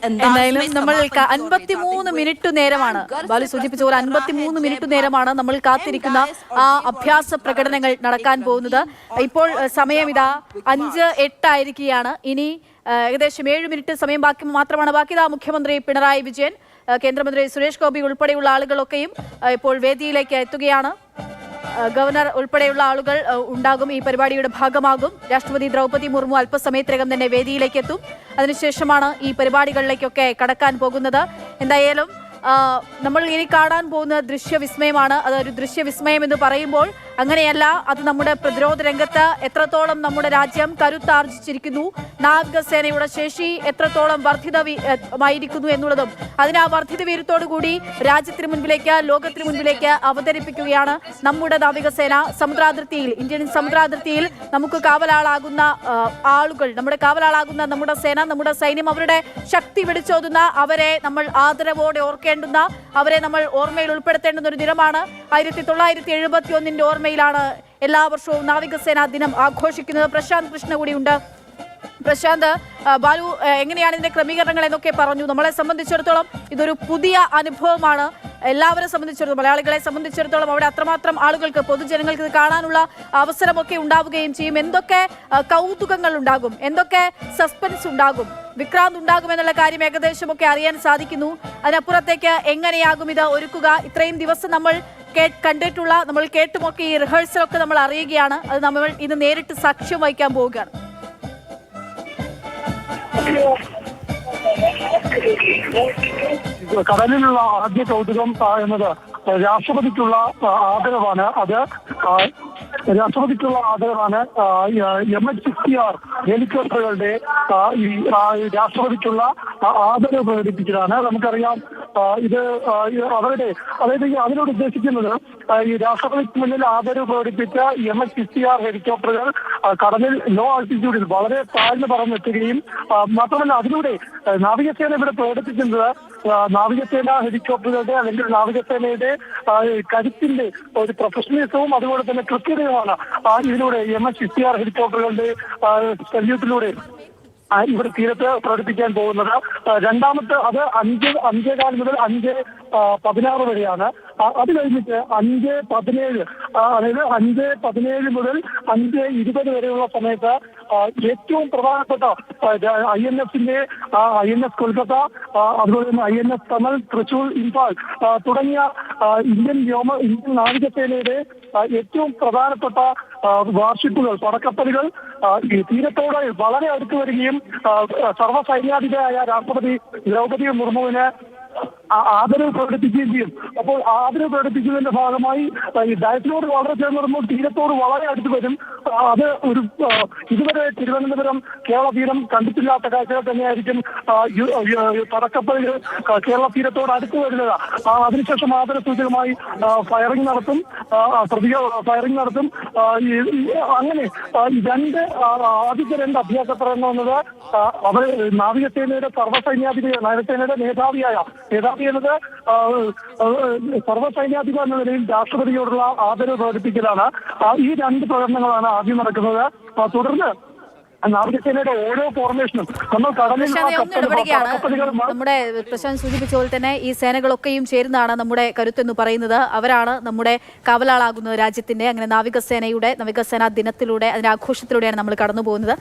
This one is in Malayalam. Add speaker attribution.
Speaker 1: എന്തായാലും നമ്മൾ 53 മിനിറ്റ് നേരമാണ് ബാലു സൂചിപ്പിച്ച പോലെ 53 മിനിറ്റ് നേരമാണ് നമ്മൾ കാത്തിരിക്കുന്ന ആ അഭ്യാസ പ്രകടനങ്ങൾ നടക്കാൻ പോകുന്നത്. ഇപ്പോൾ സമയം ഇതാ 5:08 ആയിരിക്കുകയാണ്. ഇനി ഏകദേശം 7 മിനിറ്റ് സമയം മാത്രമാണ് ബാക്കി. ഇതാ മുഖ്യമന്ത്രി പിണറായി വിജയൻ, കേന്ദ്രമന്ത്രി സുരേഷ് ഗോപി ഉൾപ്പെടെയുള്ള ആളുകളൊക്കെയും ഇപ്പോൾ വേദിയിലേക്ക് എത്തുകയാണ്. ഗവർണർ ഉൾപ്പെടെയുള്ള ആളുകൾ ഉണ്ടാകും, ഈ പരിപാടിയുടെ ഭാഗമാകും. രാഷ്ട്രപതി ദ്രൗപദി മുർമു അല്പസമയത്തിനകം തന്നെ വേദിയിലേക്ക് എത്തും. അതിനുശേഷമാണ് ഈ പരിപാടികളിലേക്കൊക്കെ കടക്കാൻ പോകുന്നത്. എന്തായാലും നമ്മൾ ഇനി കാണാൻ പോകുന്ന ദൃശ്യവിസ്മയമാണ്. അതൊരു ദൃശ്യവിസ്മയം എന്ന് പറയുമ്പോൾ അങ്ങനെയല്ല, അത് നമ്മുടെ പ്രതിരോധ രംഗത്ത് എത്രത്തോളം നമ്മുടെ രാജ്യം കരുത്താർജിച്ചിരിക്കുന്നു, നാവികസേനയുടെ ശേഷി എത്രത്തോളം വർദ്ധിതമായിരിക്കുന്നു എന്നുള്ളതും ആ വർദ്ധിത വീര്യത്തോടു കൂടി രാജ്യത്തിന് മുൻപിലേക്ക്, ലോകത്തിന് മുൻപിലേക്ക് അവതരിപ്പിക്കുകയാണ് നമ്മുടെ നാവികസേന. സമുദ്രാതിർത്തിയിൽ, ഇന്ത്യൻ സമുദ്രാതിർത്തിയിൽ നമുക്ക് കാവലാളാകുന്ന ആളുകൾ, നമ്മുടെ സേന, നമ്മുടെ സൈന്യം, അവരുടെ ശക്തി വിളിച്ചോതുന്ന, അവരെ നമ്മൾ ആദരവോടെ ഓർക്കേണ്ടുന്ന, അവരെ നമ്മൾ ഓർമ്മയിൽ ഉൾപ്പെടുത്തേണ്ടുന്ന ഒരു ദിനമാണ്. 1971 ഓർമ്മയിലാണ് എല്ലാ വർഷവും നാവികസേനാ ദിനം ആഘോഷിക്കുന്നത്. പ്രശാന്ത് കൃഷ്ണ കൂടിയുണ്ട്. പ്രശാന്ത്, ബാലു എങ്ങനെയാണ് ഇതിന്റെ ക്രമീകരണങ്ങൾ എന്നൊക്കെ പറഞ്ഞു. നമ്മളെ സംബന്ധിച്ചിടത്തോളം ഇതൊരു പുതിയ അനുഭവമാണ്. എല്ലാവരെ സംബന്ധിച്ചിടത്തോളം, മലയാളികളെ സംബന്ധിച്ചിടത്തോളം അവിടെ അത്രമാത്രം ആളുകൾക്ക്, പൊതുജനങ്ങൾക്ക് ഇത് കാണാനുള്ള അവസരമൊക്കെ ഉണ്ടാവുകയും ചെയ്യും. എന്തൊക്കെ കൗതുകങ്ങൾ ഉണ്ടാകും, എന്തൊക്കെ സസ്പെൻസ് ഉണ്ടാകും, വിക്രാന്ത് ഉണ്ടാകുമെന്നുള്ള കാര്യം ഏകദേശമൊക്കെ അറിയാൻ സാധിക്കുന്നു. അതിനപ്പുറത്തേക്ക് എങ്ങനെയാകും ഇത് ഒരുക്കുക? ഇത്രയും ദിവസം നമ്മൾ കണ്ടിട്ടുള്ള, നമ്മൾ കേട്ടുമൊക്കെ ഈ റിഹേഴ്സലൊക്കെ നമ്മൾ അറിയുകയാണ്. അത് നമ്മൾ ഇന്ന് നേരിട്ട് സാക്ഷ്യം വഹിക്കാൻ പോവുകയാണ്.
Speaker 2: കടലിലുള്ള ആദ്യ കൗതുകം എന്നത് രാഷ്ട്രപതിക്കുള്ള ആദരവാണ്. MH-60R ഹെലികോപ്റ്ററുകളുടെ രാഷ്ട്രപതിക്കുള്ള ആദരവ് പ്രകടിപ്പിച്ചതാണ്. നമുക്കറിയാം, ഇത് അതിനോട് ഉദ്ദേശിക്കുന്നത് ഈ രാഷ്ട്രപതിക്ക് മുന്നിൽ ആദരവ് പ്രകടിപ്പിച്ച MH-60R ഹെലികോപ്റ്ററുകൾ കടലിൽ ലോ ആൾട്ടിറ്റ്യൂഡിൽ വളരെ താഴ്ന്നു പറന്നെത്തുകയും മാത്രമല്ല അതിലൂടെ നാവികസേന ഇവിടെ പ്രകടിപ്പിക്കുന്നത് നാവികസേന ഹെലികോപ്റ്ററുകളുടെ അല്ലെങ്കിൽ നാവികസേനയുടെ കരുത്തിന്റെ ഒരു പ്രൊഫഷണലിസവും അതുപോലെ തന്നെ കൃത്യതയുമാണ് ഇതിലൂടെ MH-60R ഹെലികോപ്റ്ററുകളുടെ സല്യൂട്ടിലൂടെ ഇവിടെ തീരത്ത് പ്രകടിപ്പിക്കാൻ പോകുന്നത്. രണ്ടാമത്തെ അത് 5:15 മുതൽ 5:16 വരെയാണ്. അത് കഴിഞ്ഞിട്ട് 5:17, അതായത് 5:17 മുതൽ 5:20 വരെയുള്ള സമയത്ത് ഏറ്റവും പ്രധാനപ്പെട്ട INS കൊൽക്കത്ത, അതുപോലെ തന്നെ INS കമൽ, തൃശൂർ, ഇംഫാൽ തുടങ്ങിയ ഇന്ത്യൻ നാവികസേനയുടെ ഏറ്റവും പ്രധാനപ്പെട്ട വാർഷിപ്പുകൾ, പടക്കപ്പലുകൾ ഈ തീരത്തോട് വളരെ അടുത്ത് വരികയും സർവ്വസൈന്യാധിപയായ രാഷ്ട്രപതി ദ്രൗപദി മുർമുവിന് ആദരവ് പ്രകടിപ്പിക്കുകയും ചെയ്യും. അപ്പോൾ ആദരവ് പ്രകടിപ്പിക്കുന്നതിന്റെ ഭാഗമായി ഈ ഡയറ്റിനോട് വളരെ ചേർന്ന് വരുമ്പോൾ തീരത്തോട് വളരെ അടുത്ത് വരും. അത് ഒരു ഇതുവരെ തിരുവനന്തപുരം കേരള തീരം കണ്ടിട്ടില്ലാത്ത കാഴ്ചകൾ തന്നെയായിരിക്കും. പടക്കപ്പലുകൾ കേരള തീരത്തോട് അടുത്ത് വരുന്നത്. അതിനുശേഷം ആദര സൂചകമായി ഫയറിംഗ് നടത്തും. അങ്ങനെ ആദ്യത്തെ 2 അഭ്യാസ പ്രകടനം അവർ നാവികസേനയുടെ സർവ്വസൈന്യാധിപ, നാവികസേനയുടെ നേതാവി എന്നത് സർവ്വസൈന്യാധിപ എന്ന നിലയിൽ രാഷ്ട്രപതിയോടുള്ള ആദരവ് പ്രകടിപ്പിക്കലാണ്. ഈ 2 പ്രകടനങ്ങളാണ് ആദ്യം നടക്കുന്നത്. തുടർന്ന് നാവികസേനയുടെ ഓരോ ഫോർമേഷനും നമ്മൾ
Speaker 1: നമ്മുടെ പ്രശാന്ത് സൂചിപ്പിച്ച പോലെ തന്നെ ഈ സേനകളൊക്കെയും ചേരുന്നതാണ് നമ്മുടെ കരുത്തെന്ന് പറയുന്നത്. അവരാണ് നമ്മുടെ കാവലാളാകുന്നത് രാജ്യത്തിന്റെ. അങ്ങനെ നാവികസേനാ ദിനത്തിലൂടെ, അതിന്റെ ആഘോഷത്തിലൂടെയാണ് നമ്മൾ കടന്നു പോകുന്നത്.